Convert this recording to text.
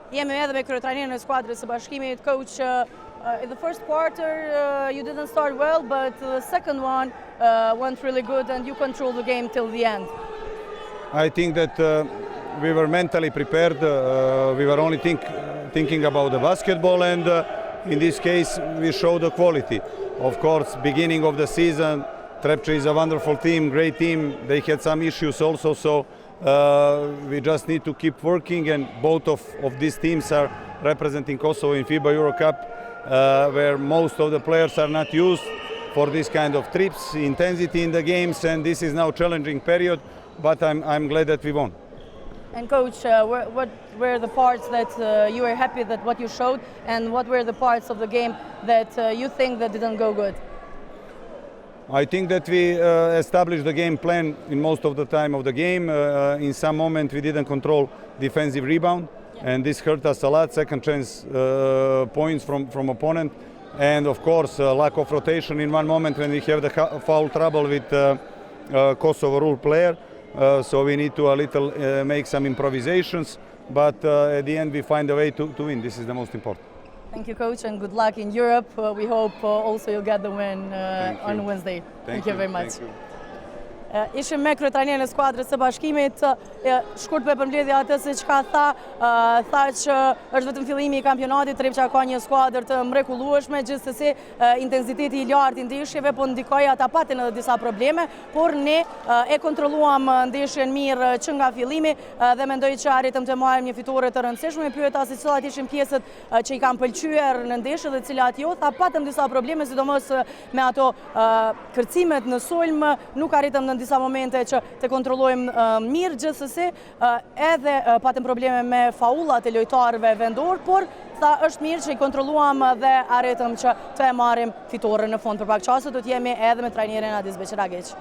Jemi edhe me kryetrajnerin e skuadrës së Bashkimit, coach. In the first quarter, you didn't start well, but the second one went really good and you controlled the game till the end. I think that we were mentally prepared. We were only thinking about the basketball, and in this case, we showed the quality. Of course, beginning of the season, Trepča is a wonderful team, great team. They had some issues also, so we just need to keep working, and both of these teams are representing Kosovo in FIBA Euro Cup, where most of the players are not used for this kind of trips, intensity in the games, and this is now a challenging period, but I'm glad that we won. And coach, what were the parts that you were happy that what you showed, and what were the parts of the game that you think that didn't go good? I think that we established the game plan in most of the time of the game. In some moment we didn't control defensive rebound, and this hurt us a lot. Second chance points from opponent, and of course lack of rotation in one moment when we have the foul trouble with Kosovo rule player. So we need to a little make some improvisations, but at the end we find a way to win. This is the most important. Thank you, coach, and good luck in Europe. We hope also you'll get the win on Wednesday. Thank you very much. Ishim me kryetrajnerin e skuadrës së Bashkimit, shkurt për përmbledhja atë se çka tha që është vetëm fillimi i kampionatit. Trepča ka një skuadër të mrekullueshme, gjithsesi intensiteti i lartë i ndeshjeve po ndikoi, ata patën edhe disa probleme, por ne e kontrolluam ndeshjen mirë që nga fillimi dhe mendoj që arritëm të marrim një fitore të rëndësishme. Pyeta se cilat ishin pjesët që i kanë pëlqyer në ndeshje dhe cilat jo. Tha patëm disa probleme, sidomos me ato kërcimet në sulm, nuk arritëm në disa momente që të kontrollojmë mirë, gjithsesi edhe patëm probleme me faullat e lojtarëve vendor, por tha është mirë që i kontrolluam dhe arritëm që të e marrim fitoren në fund. Për pak çaste do të jemi edhe me trajnerin Adis Beqiragić.